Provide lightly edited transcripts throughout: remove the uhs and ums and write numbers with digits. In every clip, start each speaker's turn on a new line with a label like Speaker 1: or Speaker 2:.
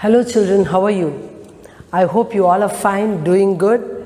Speaker 1: Hello children, how are you? I hope you all are fine, doing good.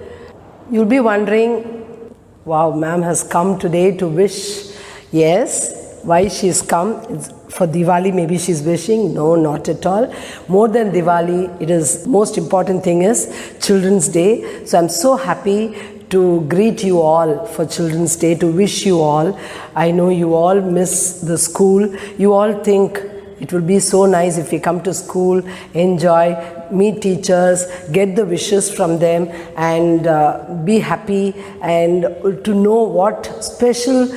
Speaker 1: You'll be wondering, wow, ma'am has come today to wish. Yes, why she's come? It's for Diwali, maybe she's wishing. No, not at all. More than Diwali, it is most important thing is Children's Day. So I'm so happy to greet you all for Children's Day, to wish you all. I know you all miss the school. You all think it will be so nice if we come to school, enjoy, meet teachers, get the wishes from them, and be happy, and to know what special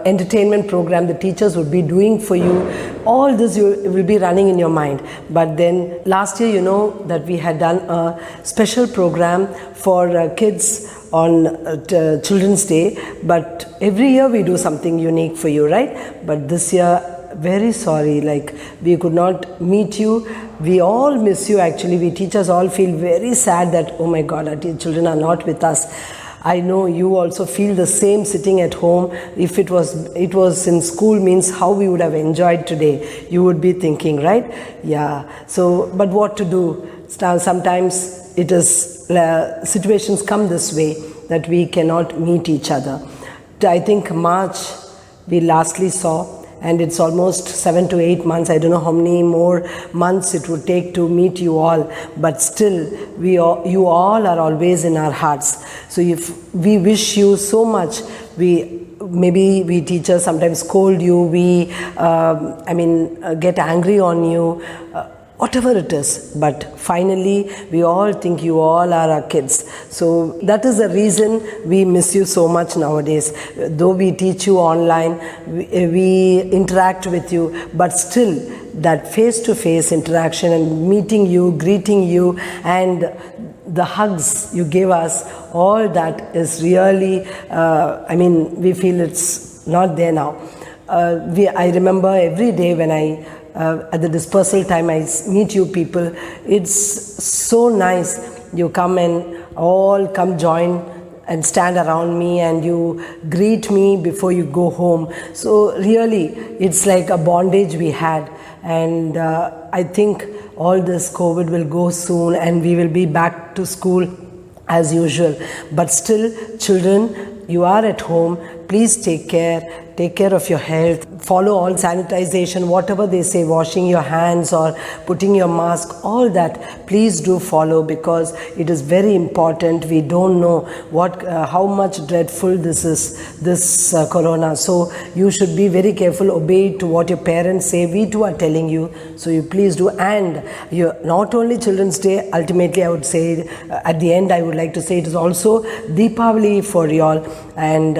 Speaker 1: entertainment program the teachers would be doing for you. All this will be running in your mind. But then last year, you know that we had done a special program for kids on Children's Day, but every year we do something unique for you, right? But this year, very sorry, like we could not meet you. We all miss you actually. We teachers all feel very sad that, oh my God, our children are not with us. I know you also feel the same sitting at home. If it was in school, means how we would have enjoyed today. You would be thinking, right? Yeah. So, but what to do? Sometimes it is, situations come this way that we cannot meet each other. I think March we lastly saw, and it's almost 7 to 8 months. I don't know how many more months it would take to meet you all, but still you all are always in our hearts. So if we wish you so much, maybe we teachers sometimes scold you, we get angry on you, whatever it is, but finally we all think you all are our kids. So that is the reason we miss you so much nowadays. Though we teach you online, we interact with you, but still that face-to-face interaction and meeting you, greeting you, and the hugs you give us, all that is really, we feel it's not there now. I remember every day when at the dispersal time I meet you people, it's so nice. You come and all come join and stand around me and you greet me before you go home. So really it's like a bondage we had, and I think all this COVID will go soon and we will be back to school as usual. But still, children, you are at home, please take care of your health, follow all sanitization, whatever they say, washing your hands or putting your mask, all that, please do follow, because it is very important. We don't know how much dreadful this is, this corona. So you should be very careful, obey to what your parents say. We too are telling you, so you please do. And not only Children's Day, ultimately I would say, at the end I would like to say, it is also Deepavali for you all, and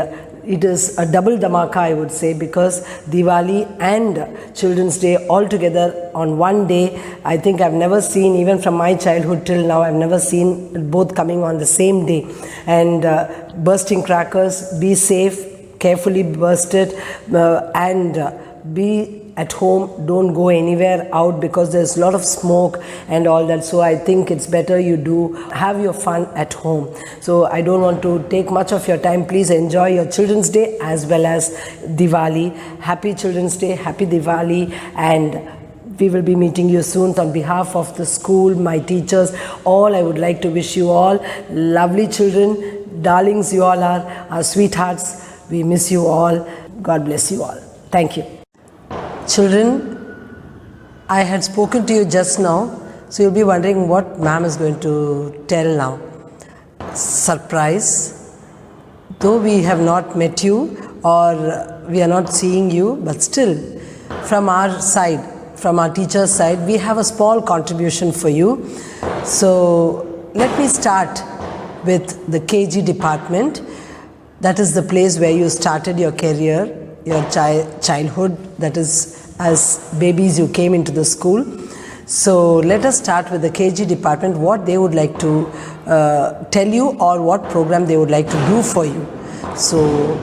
Speaker 1: it is a double dhamaka, I would say, because Diwali and Children's Day all together on one day. I think I've never seen, even from my childhood till now, I've never seen both coming on the same day. And bursting crackers, be safe, carefully burst it, and be at home, don't go anywhere out because there's a lot of smoke and all that. So I think it's better you do have your fun at home. So I don't want to take much of your time. Please enjoy your Children's Day as well as Diwali. Happy Children's Day, happy Diwali, and we will be meeting you soon. On behalf of the school, my teachers, all, I would like to wish you all lovely children, darlings you all are, our sweethearts. We miss you all. God bless you all. Thank you. Children, I had spoken to you just now, so you'll be wondering what ma'am is going to tell now. Surprise. Though we have not met you or we are not seeing you, but still from our side, from our teacher's side, we have a small contribution for you. So let me start with the KG department. That is the place where you started your career, your childhood, that is, as babies you came into the school. So let us start with the KG department, what they would like to tell you, or what program they would like to do for you. So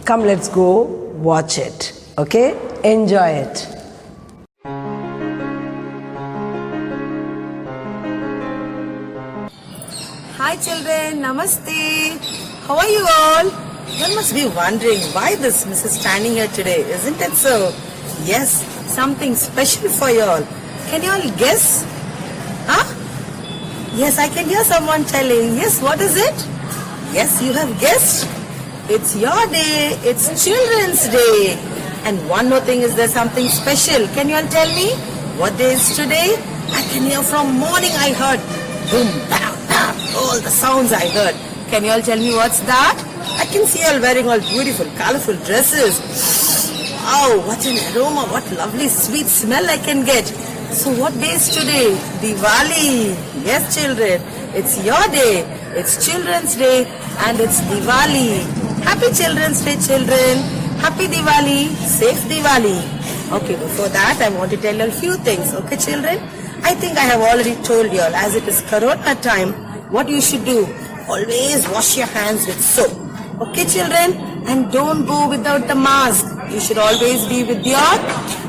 Speaker 1: come, let's go watch it. Okay, enjoy it.
Speaker 2: Hi children, namaste. How are you all? You must be wondering why this Miss is standing here today, isn't it so? Yes, something special for you all. Can you all guess? Yes, I can hear someone telling. Yes, what is it? Yes, you have guessed. It's your day. It's Children's Day. And one more thing, is there something special? Can you all tell me? What day is today? I can hear from morning I heard. Boom, bam, bam. All the sounds I heard. Can you all tell me what's that? I can see you all wearing all beautiful, colorful dresses. Wow, what an aroma. What lovely sweet smell I can get. So what day is today? Diwali. Yes, children. It's your day. It's Children's Day and it's Diwali. Happy Children's Day, children. Happy Diwali. Safe Diwali. Okay, before that, I want to tell you a few things. Okay, children? I think I have already told you all, as it is Corona time, what you should do. Always wash your hands with soap. Okay, children? And don't go without the mask. You should always be with your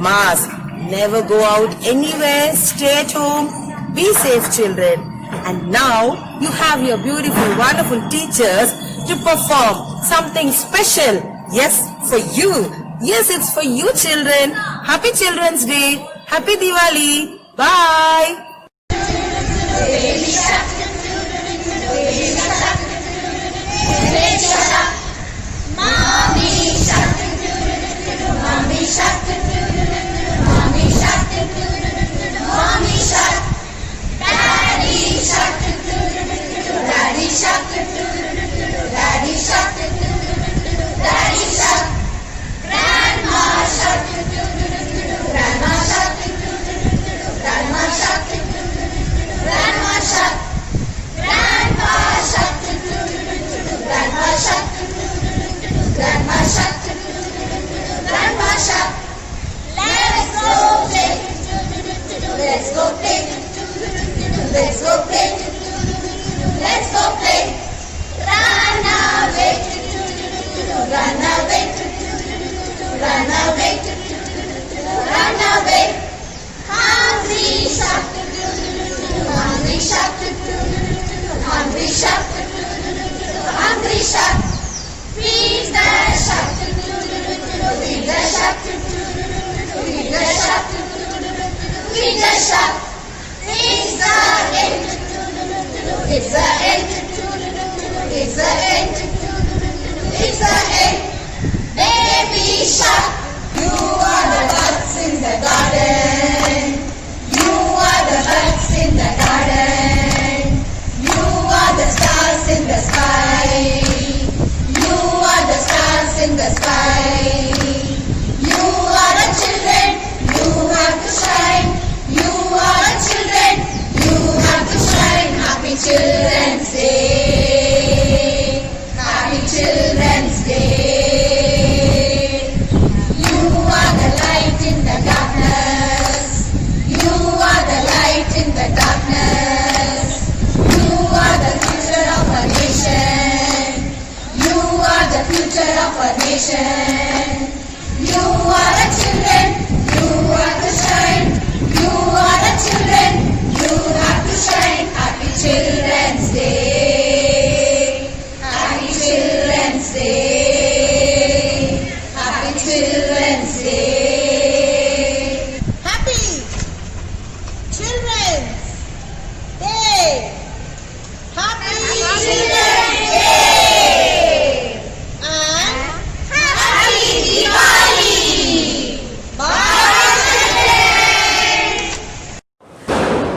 Speaker 2: mask. Never go out anywhere. Stay at home. Be safe, children. And now you have your beautiful, wonderful teachers to perform something special. Yes, for you. Yes, it's for you, children. Happy Children's Day. Happy Diwali. Bye.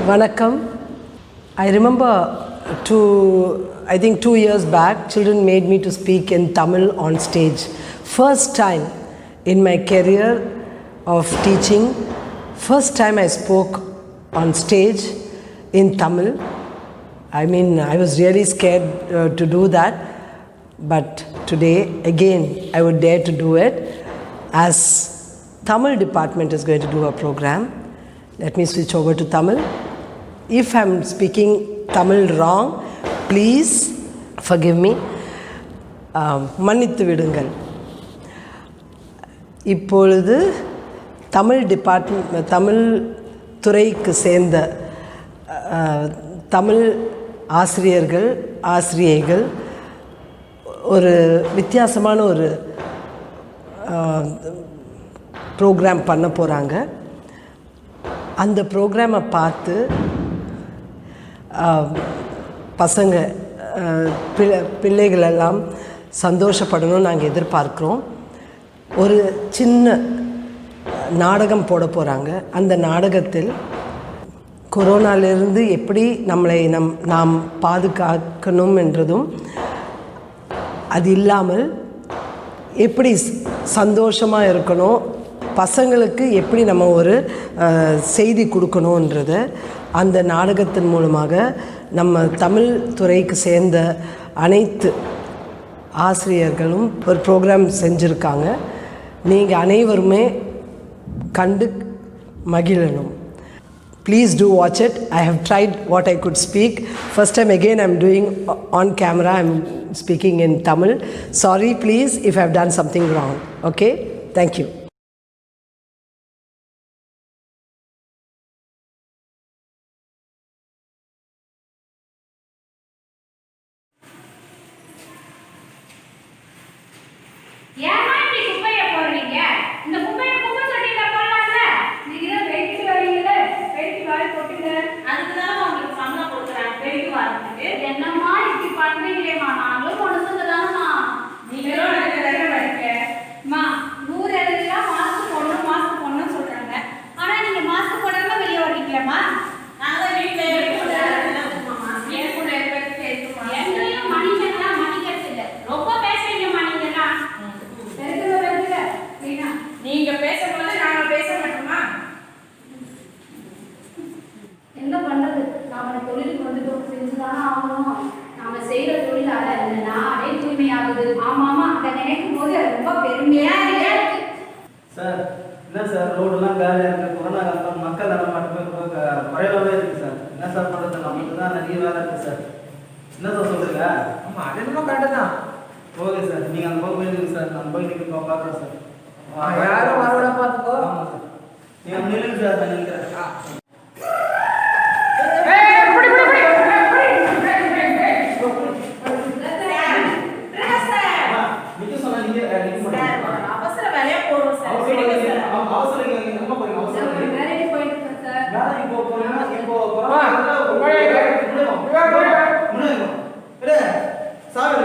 Speaker 1: Vanakkam. I remember I think 2 years back, children made me to speak in Tamil on stage. First time in my career of teaching, first time I spoke on stage in Tamil. I mean, I was really scared to do that. But today, again, I would dare to do it, as Tamil department is going to do a program. Let me switch over to Tamil. If I'm speaking Tamil wrong, please forgive me. மன்னித்து விடுங்கள். இப்பொழுது தமிழ் துறைக்கு சேர்ந்த தமிழ் ஆசிரியர்கள், ஆசிரியைகள் ஒரு வித்தியாசமான ஒரு program பண்ண போகிறாங்க. அந்த ப்ரோக்ராமை பார்த்து பசங்க பிள்ளைகளெல்லாம் சந்தோஷப்படணும்னு நாங்கள் எதிர்பார்க்குறோம். ஒரு சின்ன நாடகம் போட போகிறாங்க. அந்த நாடகத்தில் கொரோனாவிலிருந்து எப்படி நம்மளை நாம் பாதுகாக்கணும் என்றதும், அது இல்லாமல் எப்படி சந்தோஷமாக இருக்கணும், பசங்களுக்கு எப்படி நம்ம ஒரு செய்தி கொடுக்கணுன்றத அந்த நாடகத்தின் மூலமாக நம்ம தமிழ் துறைக்கு சேர்ந்த அனைத்து ஆசிரியர்களும் ஒரு ப்ரோக்ராம் செஞ்சுருக்காங்க. நீங்கள் அனைவருமே கண்டு மகிழணும். Please do watch it. I have tried what I could speak. First time again I'm doing on camera, I'm speaking in Tamil. Sorry please if I've done something wrong. Okay? Thank you.
Speaker 3: ஏமா இப்படி குப்பைய போடுறீங்க? இந்த குப்பைய குப்பை தொட்டியில போடலாம்ல. நீங்க தான் வெயிட் வரீங்கல, வெயிட் வாரி போட்டுங்க. அதுக்கு தான் உங்களுக்கு சம்பளம் கொடுக்குறாங்க, வெயிட் வாரத்துக்கு. என்னம்மா இப்படி பண்றீங்களேம்மா? நாங்களும் மனுஷங்க தானம்மா. நீங்களும் எனக்கு ரெண்டு வரீங்க. அம்மா 100 எழுதிலாம் மாஸ்க் போடணும்னு சொல்றாங்க. ஆனா நீங்க மாஸ்க் போடாம வெளிய வரீங்களேம்மா? நாங்க தான் வீட்ல இருக்கோம்மா. வீட்டுக்குள்ள இருக்கிறதுக்கு இருக்குமா? எங்களையும் மணிக்கெல்லாம் மணிக்கிறது இல்ல. ரொம்ப பேசுறீங்கம்மா நீங்கலாம். நீங்க பேசும்போது நாங்க பேச மாட்டோமா?
Speaker 4: என்ன பண்றது? நாம தொழிலுக்கு வந்துட்டோம், செஞ்சுதானே ஆகணும். நாம செய்யற தொழிலால இந்த நாடே தூய்மையாகுது. ஆமாமா, அதை நினைக்கும் போது ரொம்ப பெருமையா இருக்கு.
Speaker 5: சார், என்ன சார் ரோடெல்லாம் காலியாக இருக்குது. கொரோனா காலம் மக்கள் நடமாட்டம் குறைவாகவே இருக்குது சார். என்ன சார் பண்ணுறது? நமக்கு தான் நிறைய வேலை இருக்குது சார். என்ன சார் சொல்கிறீங்க?
Speaker 6: ஆமாம், அது என்னமோ கரெக்டு தான்.
Speaker 5: ஓகே சார், நீங்கள் அந்த பக்கம் போயிருங்க சார். நான் போய் நீங்கள் பார்க்குறேன் சார்.
Speaker 6: யாரும் வரவிட பார்த்துக்கோ.
Speaker 5: ஆமாம் சார், நீங்கள் நில்லுங்க சார். நான் நினைக்கிறேன்.
Speaker 2: அவசர வேலையா போறோம் சார்.
Speaker 5: அவசரம் எங்க போறீங்க? அவசரம்
Speaker 4: வேலைக்கு போயிட்டு இருக்கேன் சார்.
Speaker 5: வேலைக்கு போறீங்கன்னா இப்போ
Speaker 4: sir,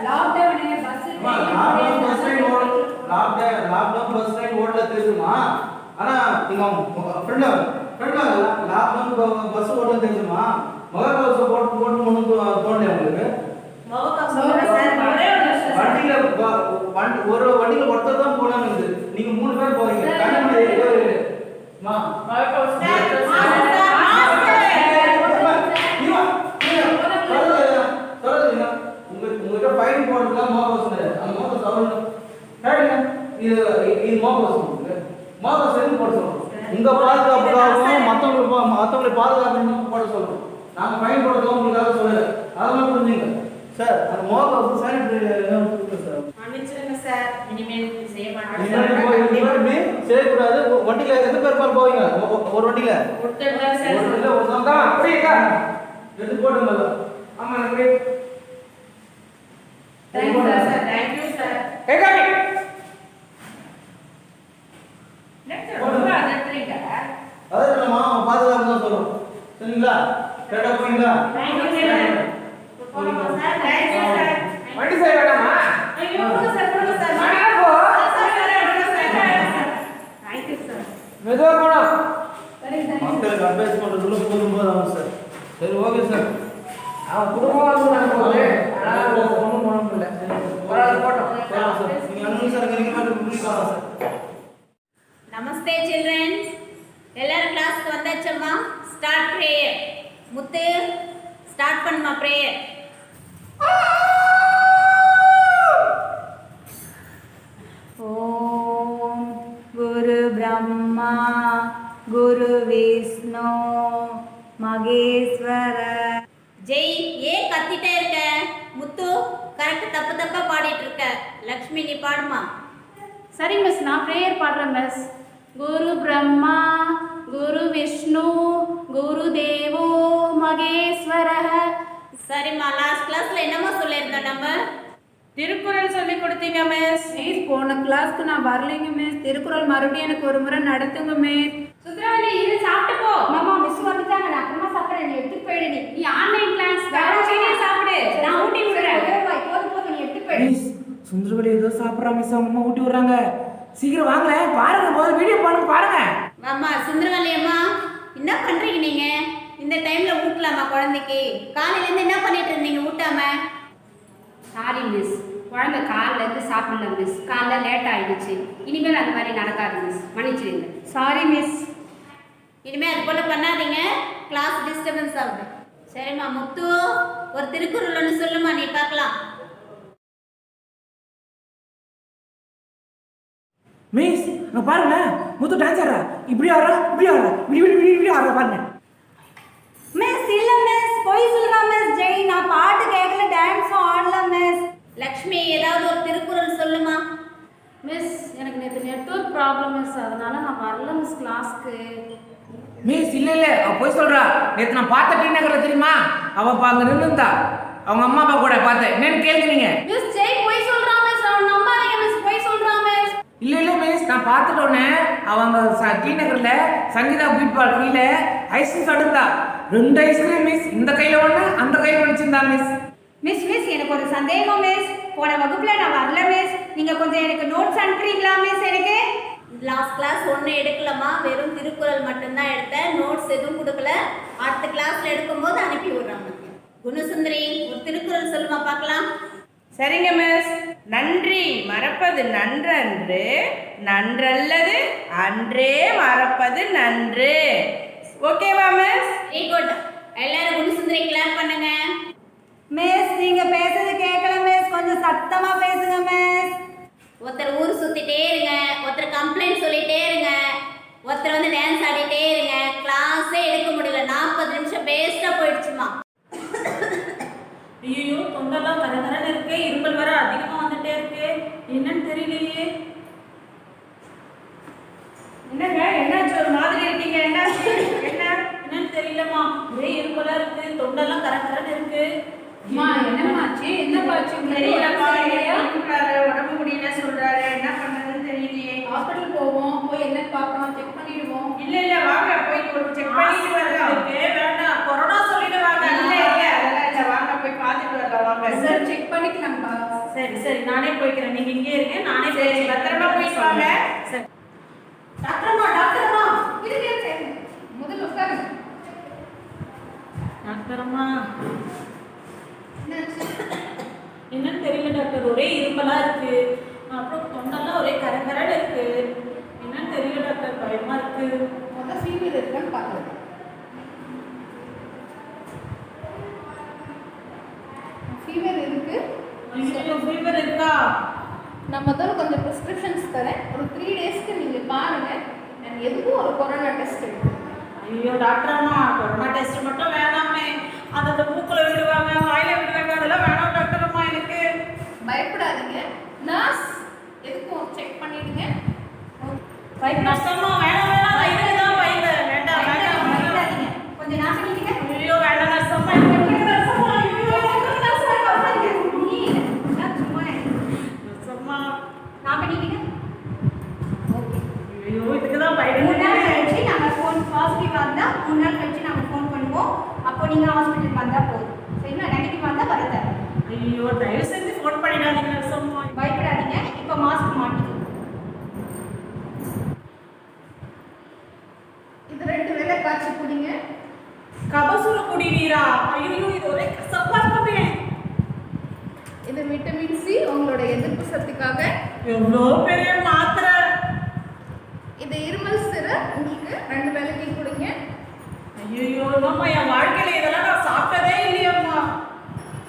Speaker 4: lockdown bus
Speaker 5: lockdown bus train ஓடல தெரியுமா? ஆனா நீங்க ஃப்ரெண்ட் லாக்டவுன் பஸ் ஓடல தெரியுமா? முகக்கவசம் போட்டு ஒன்றும் தோணலையா உங்களுக்கு? ஒரு வண்டியில ஒருத்தர் தான் போனாங்க. நீங்க 3 பேர் போறீங்க. உங்ககிட்ட ஃபைன் போடுறதுலாம் மோகவசம் அந்த மோகவசம் இது மோகவசம் மோகவசம் போட சொல்றோம். உங்க பாதுகாப்புக்காகவும் மற்றவங்களை பாதுகாப்பு போட சொல்றோம். நாங்கள் ஃபைன் போடுறதும் உங்களுக்காக சொல்லல. அதெல்லாம் புரிஞ்சுங்க சார். அந்த மோகவசம் சானிட்டரி சார்.
Speaker 2: மன்னிச்சிருங்க சார், இனிமேல் செய்ய மாட்டோம்.
Speaker 5: செய்யக்கூடாது. வண்டியில எத்தனை பேர் போவீங்க? ஒரு வண்டியில
Speaker 6: ஒருத்தர் தான் புரியுதா?
Speaker 5: எடுத்து போடுங்க.
Speaker 6: ஆமா, எனக்கு
Speaker 2: தேங்க்யூ சார். Thank you sir.
Speaker 6: கேட்காம
Speaker 5: அதாவது நம்ம பாதுகாப்பு தான் சொல்றோம். சரிங்களா? கேட்டா போறீங்களா?
Speaker 6: வண்டி செய்ய வேண்டாமா? மெதுவா போனோம்.
Speaker 5: மக்களுக்கு அட்வைஸ் பண்றதுல போதும்போது ஆகும் சார். சரி, ஓகே சார்.
Speaker 6: அவன் குடும்பம் வந்து போது ஆனால் ஒன்றும் போன முடியல. போட்டோம்
Speaker 5: சார், நீங்க அனுமதி சார் சார்.
Speaker 3: நமஸ்தே சில்ட்ரன்ஸ், எல்லாரும் கிளாஸ்க்கு வந்தாச்சம்மா. Start prayer. முத்து ஸ்டார்ட் பண்ணுமா பிரேயர்.
Speaker 4: ஓம் குரு பிரம்மா குரு விஷ்ணு மகேஸ்வர.
Speaker 3: ஜெய், ஏன் கத்திட்டே இருக்க? முத்து கரெக்ட் தப்பா பாடிட்டு இருக்க. லக்ஷ்மி நீ பாடுமா.
Speaker 4: சரி மிஸ், நான் ப்ரேயர் பாடுறேன் மிஸ். குரு பிரம்மா குரு விஷ்ணு குரு தேவோ மகேஸ்வர.
Speaker 3: சரிம்மா, லாஸ்ட் கிளாஸ்ல என்னமா சொல்லியிருந்தோம் நம்ம?
Speaker 2: திருக்குறள் சொல்லி கொடுத்தீங்க மிஸ்.
Speaker 4: போன கிளாஸ்க்கு நான் வரலைங்க மிஸ். திருக்குறள் மறுபடியும் எனக்கு ஒரு முறை நடத்துங்க மிஸ்.
Speaker 3: சுத்ராவளி, இது சாப்பிட்டு போ.
Speaker 6: அப்புறம் மிஸ் அம்மா ஊட்டி விடுறாங்க. சீக்கிரம் வாங்களேன், பாருங்க, முதல்ல வீடியோ பாருங்க, பாருங்க.
Speaker 7: அம்மா சுந்தரவல்லி அம்மா, என்ன பண்றீங்க நீங்க? இந்த டைம்ல ஊட்டலாமா குழந்தைக்கு? காலையில இருந்து என்ன பண்ணிட்டு இருந்தீங்க ஊட்டாம?
Speaker 4: சாரி மிஸ், குழந்தை காலைல இருந்து சாப்பிடல மிஸ். காலைல லேட் ஆயிடுச்சு. இனிமேல் அந்த மாதிரி நடக்காது மிஸ், மன்னிச்சிடுங்க.
Speaker 7: Sorry miss. இனிமே அது போல பண்ணாதீங்க, கிளாஸ் டிஸ்டர்பன்ஸ் ஆகுது. சரிம்மா முத்து, ஒரு திருக்குறள் ஒன்று சொல்லுமா, நீ பார்க்கலாம்.
Speaker 6: மிஸ் அங்க பாருங்க, முத்து டான்ஸ் ஆடுறா. இப்படி ஆடுறா, இப்படி ஆடுறா, இப்படி ஆடுறா பாருங்க.
Speaker 7: மிஸ் இல்ல மிஸ், போய் சொல்றா மிஸ். ஜெய், நான் பாட்டு கேட்கல, டான்ஸும் ஆடல மிஸ். லக்ஷ்மி, ஏதாவது ஒரு திருக்குறள் சொல்லுமா.
Speaker 4: மிஸ் எனக்கு நேற்று நெட்வொர்க் ப்ராப்ளம் மிஸ், அதனால நான் வரல மிஸ் கிளாஸ்க்கு.
Speaker 6: மிஸ் இல்ல இல்ல, அவ போய் சொல்றா. நேத்து நான் பார்த்த டி நகர்ல தெரியுமா, அவ அங்க நின்னுந்தா, அவங்க அம்மா அப்பா கூட பார்த்தேன். என்னன்னு கேளுங்க நீங்க.
Speaker 4: மிஸ் ஜெய் போய் சொல்றா மிஸ், அவன் நம்பாதீங்க மிஸ், போய் சொல்றா மிஸ்.
Speaker 6: இல்ல இல்ல மிஸ், நான் பார்த்துட்டோன்னே அவங்க டி நகர்ல சங்கீதா பீட் பால் கீழே ஐஸ்கிரீம் சாப்பிட்டுருந்தா. 2 ஐஸ்கிரீம் மிஸ், இந்த கையில ஒண்ணு அந்த கையில ஒழிச்சிருந்தா மிஸ்.
Speaker 7: மிஸ் எனக்கு ஒரு சந்தேகம் மிஸ். போன வகுப்புல நான் வரல மிஸ், நீங்க கொஞ்சம் எனக்கு நோட்ஸ் அனுப்புறீங்களா மிஸ்? எனக்கு லாஸ்ட் கிளாஸ் ஒன்றும் எடுக்கலமா, வெறும் திருக்குறள் மட்டும்தான் எடுத்தேன், நோட்ஸ் எதுவும் கொடுக்கல. அடுத்த கிளாஸ்ல எடுக்கும்போது அனுப்பி விடுறாங்க. குணசுந்தரி, ஒரு திருக்குறள் சொல்லுமா பார்க்கலாம்.
Speaker 8: சரிங்க மிஸ். நன்றி மறப்பது நன்றன்று, நன்றல்லது அன்றே மறப்பது நன்று. ஓகேவா மிஸ்?
Speaker 7: Very good. எல்லாரும் குணசுந்தரி கிளாப் பண்ணுங்க. மிஸ் நீங்க பேசுறது கேட்கல மிஸ், கொஞ்சம் சத்தமா பேசுங்க மிஸ். ஒருத்தர் ஊர் சுத்திட்டே இருங்க, ஒருத்தர் கம்ப்ளைண்ட் சொல்லிட்டே இருங்க, ஒருத்தர் வந்து டான்ஸ் ஆடிட்டே இருங்க. கிளாஸே எடுக்க முடியல, 40 நிமிஷம் வேஸ்டா போயிடுச்சுமா.
Speaker 3: ஐயோ, தொண்டெல்லாம் கரகரன்னு இருக்கு, இருமல் வர அதிகமா வந்துட்டே இருக்கு, என்னன்னு தெரியலையே. என்னங்க, என்னாச்சு ஒரு மாதிரி இருக்கீங்க? என்னாச்சு? என்னன்னு தெரியலம்மா, ஒரே இருமலா இருக்கு, தொண்டெல்லாம் கரகரன்னு இருக்கு.
Speaker 4: அம்மா என்னமாச்சு? என்னப்பாச்சு?
Speaker 3: தெரியலப்பா, உடம்பு முடியல சொல்றாரு, என்ன பண்றதுன்னு தெரியலையே.
Speaker 4: ஹாஸ்பிட்டல் போவோம், போய் என்ன பார்க்கலாம், செக் பண்ணிடுவோம்.
Speaker 3: இல்ல வாங்க, போய் ஒரு செக் பண்ணிட்டு வரலாம். வேண்டாம், கொரோனா சொல்லிடுவாங்க. இல்ல அதெல்லாம் இல்ல, வாங்க போய் பார்த்துட்டு வரலாம் வாங்க.
Speaker 4: சார் செக் பண்ணிக்கலாம்ப்பா.
Speaker 3: சரி நானே போய்க்கிறேன், நீங்க இங்கே இருங்க, நானே போய் பத்திரமா போயிட்டு வாங்க. சரி டாக்டர்மா,
Speaker 4: இருக்கு முதல்ல உட்காருங்க.
Speaker 3: டாக்டர்மா என்னன்னு தெரியல டாக்டர், ஒரே இருமலா இருக்கு, அப்புறம் தொண்டெல்லாம் ஒரே கரகரன்னு இருக்கு, என்னன்னு தெரியல டாக்டர், பயமா இருக்கு.
Speaker 4: முதல்ல ஃபீவர் இருக்கான்னு பார்க்கலாம். ஃபீவர் இருக்கு.
Speaker 3: ஃபீவர் இருக்கா?
Speaker 4: நான் முதல்ல கொஞ்சம் ப்ரிஸ்கிரிப்ஷன்ஸ் தரேன், ஒரு 3 டேஸ்க்கு நீங்கள் பாருங்கள். நான் எதுக்கும் ஒரு கொரோனா டெஸ்ட் எடுக்கிறேன்.
Speaker 3: ஐயோ டாக்டர்மா, கொரோனா டெஸ்ட் மட்டும் வேணாமே, அந்த மூக்குல விடுவாங்க, வாயில விடுவாங்க, அதெல்லாம் வேணாம் டாக்டர்மா எனக்கு.
Speaker 4: பயப்படாதீங்க, நர்ஸ் எதுக்கும் செக் பண்ணிடுங்க.
Speaker 3: டாக்டர்மா வேணாம், இதுக்கு தான் பயந்தேன். வேண்டாம்
Speaker 7: பயப்படாதீங்க, கொஞ்சம் நான் பண்ணிட்டீங்க.
Speaker 3: ஐயோ வேண்டாம் நர்சம்மா, நர்சம்மா
Speaker 7: நான் பண்ணிட்டீங்க. ஓகே,
Speaker 3: ஐயோ இதுக்கு தான்
Speaker 7: 3 நாள்
Speaker 3: பயந்தேன்.
Speaker 7: கழிச்சு நாங்கள் ஃபோன் பாசிட்டிவ் வந்தால் 3 நாள் கழிச்சு நாங்கள் ஃபோன் பண்ணுவோம். அப்போ நீங்கள் ஹாஸ்பிட்டல் வந்தால் போதும். சரிங்களா? நெகட்டிவ் வந்தால் வரத.
Speaker 3: ஐயோ தயவு செஞ்சு ஃபோன் பண்ணிடாதீங்க நர்சம்மா.
Speaker 7: பயப்படாதீங்க, இப்போ மாஸ்க் மாட்டிக்கோங்க.
Speaker 4: இது 2 வேளை காய்ச்சி குடிங்க.
Speaker 3: கபசுர குடிநீரா? ஐயோ இது ஒரே கசப்பா இருக்குமே.
Speaker 4: இது விட்டமின் சி, உங்களோட எதிர்ப்பு சக்திக்காக.
Speaker 3: எவ்வளோ பெரிய மாத்திரை.
Speaker 4: இது இருமல் சிரப், உங்களுக்கு 2 வேளைக்கு கொடுங்க.
Speaker 3: ஐயோ அம்மா, என் வாழ்க்கையில இதெல்லாம் நான் சாப்பிட்டதே இல்லையம்மா.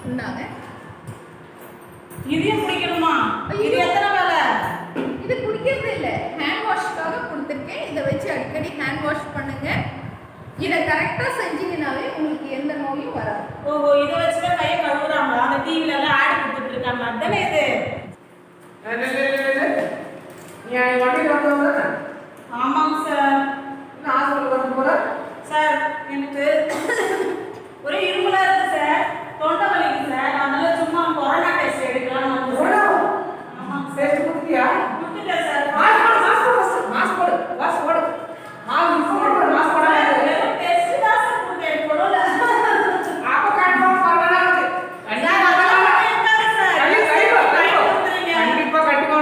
Speaker 4: சொன்னாங்க.
Speaker 3: இதையும் குடிக்கணுமா? இது எத்தனை வேலை?
Speaker 4: இது குடிக்கிறது இல்லை, ஹேண்ட் வாஷ்க்காக கொடுத்துருக்கேன். இதை வச்சு அடிக்கடி ஹேண்ட் வாஷ் பண்ணுங்க. இதை கரெக்டாக செஞ்சீங்கன்னாவே உங்களுக்கு எந்த நோயும் வராது.
Speaker 3: ஓஹோ, இதை வச்சுதான் கையை கழுவுறாங்களா? அந்த டிவில எல்லாம் ஆட் கொடுத்துட்டு இருக்காங்க, அதுதானே இது?
Speaker 6: நீ வண்டியில் வந்தவங்க
Speaker 3: ஆமாங்க சார்.
Speaker 6: ஹாஸ்பிட்டல் வந்து போற
Speaker 3: சார் எனக்கு ஒரே இருமலா இருக்கு சார், தொண்டை வலிக்கு சார், அதனால சும்மா கொரோனா டெஸ்ட் எடுக்கலாம்னு வந்து சார். ஆமாங்க சார்.
Speaker 6: டெஸ்ட் கொடுத்தியா?
Speaker 3: கொடுத்துட்டேன் சார்.
Speaker 6: மாஸ்க் போடு.
Speaker 3: டெஸ்ட் தான் சார் கொடுத்தேன், கொரோனா.
Speaker 6: அப்ப கன்ஃபார்ம் பண்ணலாம்.
Speaker 3: சார் அதெல்லாம் இருக்காது சார்.
Speaker 6: கண்டிப்பா கண்டிப்பா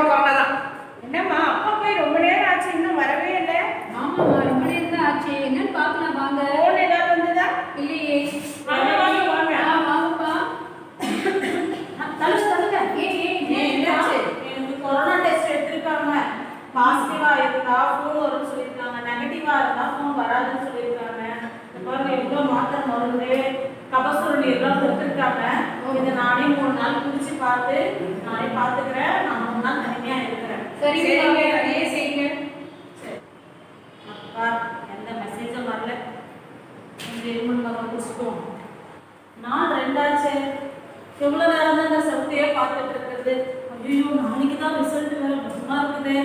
Speaker 4: ஆச்சு என்னன்னு பார்க்கலாம் வாங்க.
Speaker 8: ஃபோன் ஏதாவது வந்ததா?
Speaker 4: இல்லையே.
Speaker 8: வாங்க வாங்க வாங்க.
Speaker 4: வாங்கப்பா. தள்ளுங்க.
Speaker 8: என்னாச்சு? எனக்கு கொரோனா டெஸ்ட் எடுத்திருக்காங்க. பாசிட்டிவா இருந்தா ஃபோன் வரும்னு சொல்லியிருக்காங்க, நெகட்டிவா இருந்தா ஃபோன் வராதுன்னு சொல்லியிருக்காங்க. பாருங்க எவ்வளோ மாத்திரை மருந்து கபசுரணி எல்லாம் கொடுத்துருக்காங்க. இதை நானே 3 நாள் குடிச்சு பார்த்து நானே பார்த்துக்கிறேன். நான் 3 நாள் தனிமையா இருக்கிறேன்.
Speaker 4: சரிங்க அதே செய்யுங்க.
Speaker 8: சரி அப்பா எந்த மெசேஜும் வரல. இந்த இருமல் மருந்து குடிச்சிட்டோம். நாள் 2 ஆச்சு. எவ்வளோ நேரம் தான் இந்த சப்தியே பார்த்துட்டு இருக்கிறது. ஐயோ நாளைக்கு தான் ரிசல்ட் வேற பயமா இருக்குது.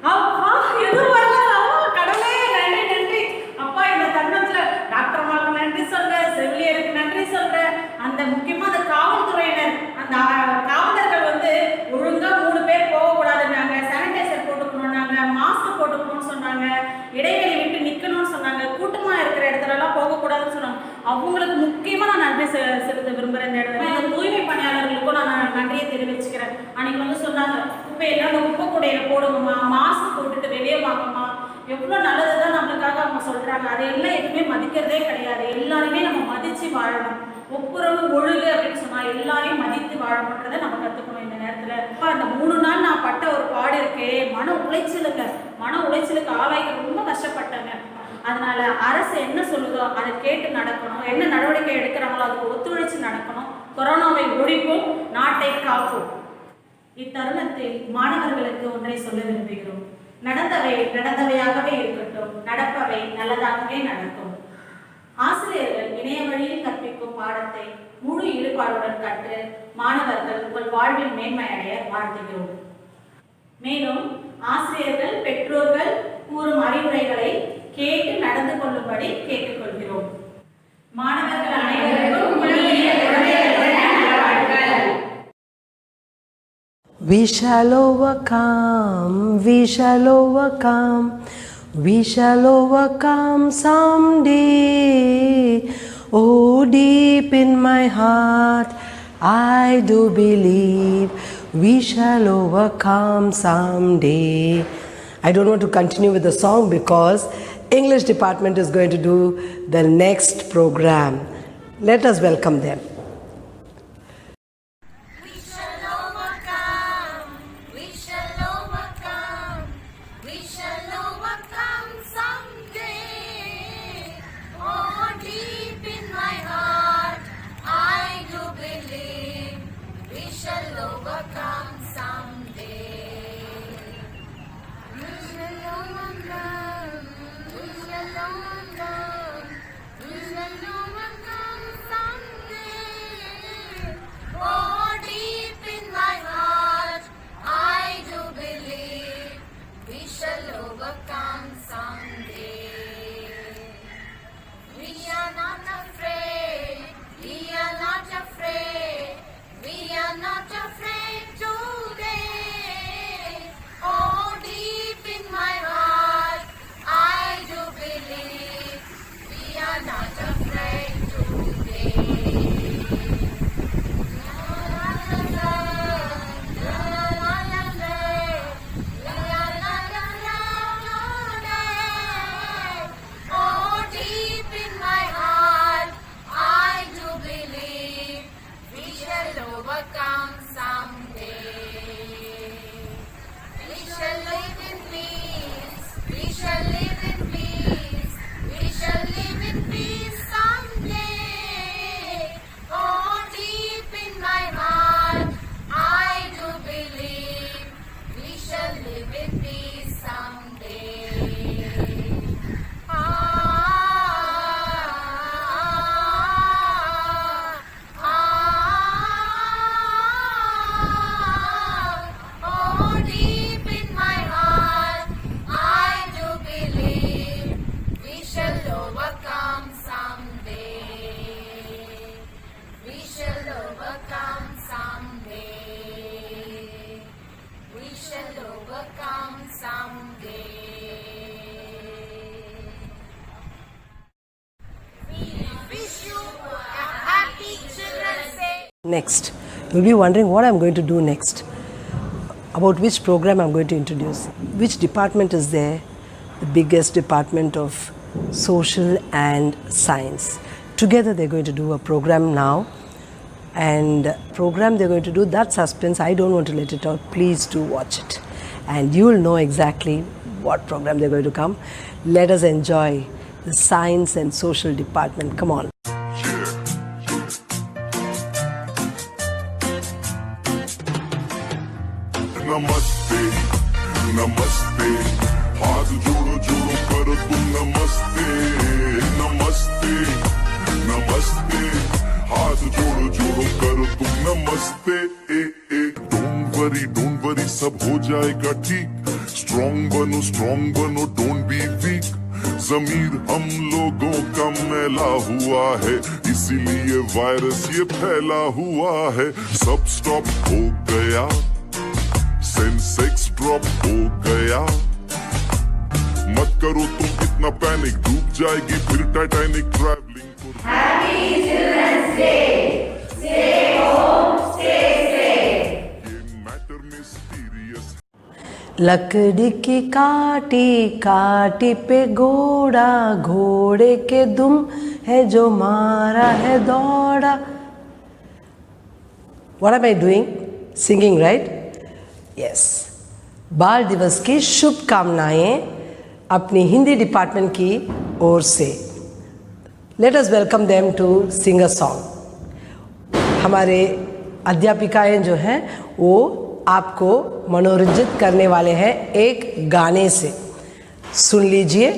Speaker 8: அப்பா எதுவும் வரல. கடவுளே நன்றி நன்றி. அப்பா இந்த தருணத்துல டாக்டர் அம்மாவுக்கு நன்றி சொல்றேன், செவிலியருக்கு நன்றி சொல்றேன். அந்த முக்கியமா அந்த காவல்துறையினர், அந்த காவலர்கள் வந்து ஒழுங்கா 3 பேர் போகக்கூடாதுன்னாங்க, சானிடைசர் போட்டுக்கணும்னாங்க, மாஸ்க் போட்டுக்கணும்னு சொன்னாங்க, இடைவெளி விட்டு நிக்கணும்னு சொன்னாங்க, கூட்டமா இருக்கிற இடத்துல எல்லாம் போகக்கூடாதுன்னு சொன்னாங்க. அவங்களுக்கு முக்கியமா நான் நன்றி செலுத்த விரும்புறேன். இந்த இடத்துல இந்த தூய்மை பணியாளர்களுக்கும் நான் நன்றியை தெரிவிச்சுக்கிறேன். அன்னைக்கு வந்து சொன்னாங்க குப்பையெல்லாம் அந்த குப்பை கூடையில போடுங்கம்மா, மாஸ்க் போட்டுட்டு வெளியே வாங்கம்மா. எவ்வளோ நல்லதுதான் நம்மளுக்காக அவங்க சொல்றாங்க. அதையெல்லாம் எதுவுமே மதிக்கிறதே கிடையாது. எல்லாருமே நம்ம மதிச்சு வாழணும். ஒப்புரவு ஒழுகு அப்படின்னு சொன்னா எல்லாரையும் மதித்து வாழணுன்றதை நம்ம கத்துக்கணும் இந்த நேரத்துல. அந்த 3 நாள் நான் பட்ட ஒரு பாடு இருக்கே, மன உளைச்சலுக்கு ஆளாகி ரொம்ப கஷ்டப்பட்டேங்க. அதனால அரசு என்ன சொல்லுதோ அதை கேட்டு நடக்கணும். என்ன நடவடிக்கை எடுக்கிறாங்களோ அதுக்கு ஒத்துழைச்சு நடக்கணும். கொரோனாவை ஒழிப்போம், நாட்டை காப்போம். இத்தருணத்தில் மாணவர்களுக்கு ஒன்றை சொல்ல விரும்புகிறோம். நடந்தவை நடந்தவையாகவே இருக்கட்டும், நடப்பவை நல்லதாகவே நடக்கும். ஆசிரியர்கள் இணைய வழியில் கற்பிக்கும் பாடத்தை முழு ஈடுபாடுடன் கற்று மாணவர்கள் உங்கள் வாழ்வில் மேன்மை அடைய வாழ்த்துகிறோம். மேலும் ஆசிரியர்கள் பெற்றோர்கள் கூறும் அறிவுரைகளை கேட்டு நடந்து கொள்ளும்படி கேட்டுக்கொள்கிறோம். மாணவர்கள் அனைவருக்கும்
Speaker 1: We shall overcome, we shall overcome, we shall overcome someday. Oh, deep in my heart, I do believe we shall overcome someday. I don't want to continue with the song because English department is going to do the next program. Let us welcome them. Next, you'll be wondering what I'm going to do next. about which program I'm going to introduce. Which department is there? The biggest department of social and science. Together they're going to do a program now, and program they're going to do, that suspense, I don't want to let it out. Please do watch it and you will know exactly what program they're going to come. Let us enjoy the science and social department. Come on.
Speaker 9: नमस्ते नमस्ते हाथ जोड़ो जोड़ो करो तुम नमस्ते नमस्ते नमस्ते हाथ जोड़ो जोड़ो करो तुम नमस्ते ए डोंट वरी सब हो जाएगा ठीक स्ट्रॉन्ग बनो डोंट बी वीक जमीर हम लोगों का मैला हुआ है इसीलिए वायरस ये फैला हुआ है सब स्टॉप हो गया सेंसेक्स ड्रॉप हो गया मत करो तुम इतना पैनिक डूब जाएगी फिर टाइटैनिक ट्रैवलिंग को
Speaker 4: Happy Children's Day. Stay home, stay safe.
Speaker 9: ये मैटर मिस्टीरियस
Speaker 1: लकड़ी की काटी काटी पे घोड़ा घोड़े के दुम है जो मारा है दौड़ा. What am I doing? Singing, right? Yes. बाल दिवस की शुभकामनाएं अपनी हिंदी डिपार्टमेंट की ओर से. Let us welcome them to sing a song. हमारे अध्यापिकाएं जो हैं वो आपको मनोरंजित करने वाले हैं एक गाने से. सुन लीजिए.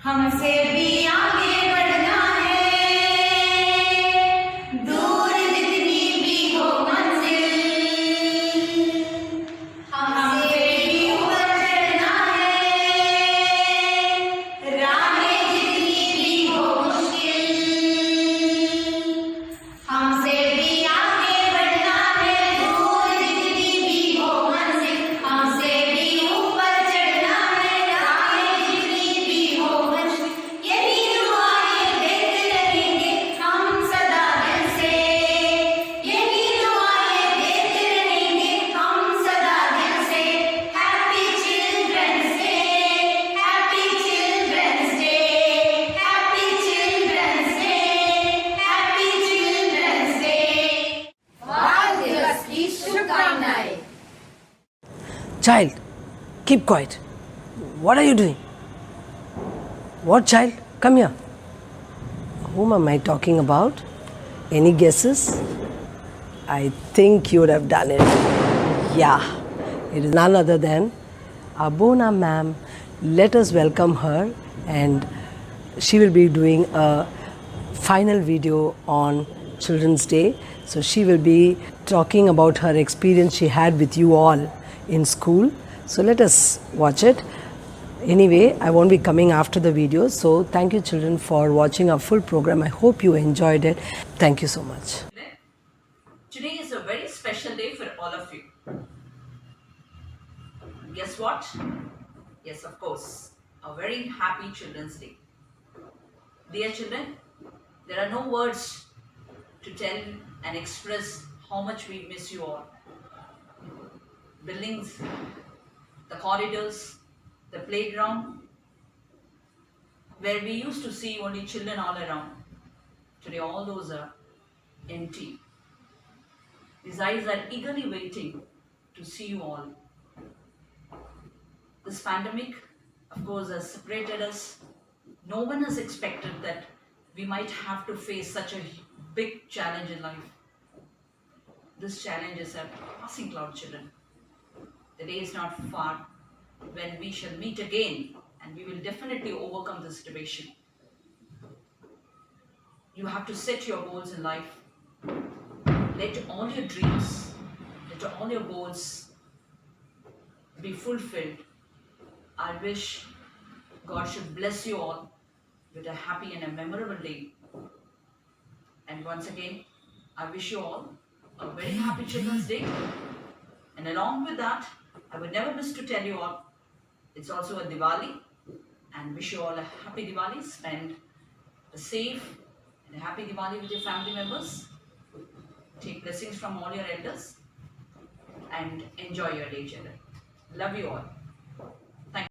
Speaker 7: हमसे भी आगे बढ़ना है दूर जितनी भी हो मंजिल हमसे भी ऊपर चढ़ना है राहें जितनी भी हो मुश्किल हमसे भी आगे बढ़ना है दूर जितनी भी हो मंजिल हमसे भी ऊपर चढ़ना है राहें जितनी भी हो यही दुआएं देते रहेंगे हम सदा दिल से यही दुआएं देते रहेंगे हम सदा दिल से happy children's day happy children's day happy children's day happy children's day बाल दिवस की शुभकामनाएं.
Speaker 1: Child, keep quiet. What are you doing? What child? Come here. Whom am I talking about? Any guesses? I think you would have done it. Yeah, it is none other than Abona ma'am. Let us welcome her, and she will be doing a final video on Children's Day. So she will be talking about her experience she had with you all in school. So let us watch it. Anyway, I won't be coming after the video. So thank you children for watching our full program. I hope you enjoyed it. Thank you so much.
Speaker 10: Today is a very special day for all of you. Guess what? Yes, of course, a very happy Children's Day. Dear children, there are no words to tell and express how much we miss you all. Buildings, the corridors, the playground, where we used to see only children all around. Today all those are empty. These eyes are eagerly waiting to see you all. This pandemic, of course, has separated us. No one has expected that we might have to face such a big challenge in life. This challenge is a passing cloud, children. The day is not far when we shall meet again, and we will definitely overcome this situation. You have to set your goals in life. Let all your dreams, let all your goals be fulfilled. I wish God should bless you all with a happy and a memorable day. And once again, I wish you all a very happy Children's Day. And along with that, I would never miss to tell you all, it's also a Diwali, and wish you all a happy Diwali. Spend a safe Happy Diwali with your family members. Take blessings from all your elders and enjoy your day, children. Love you all.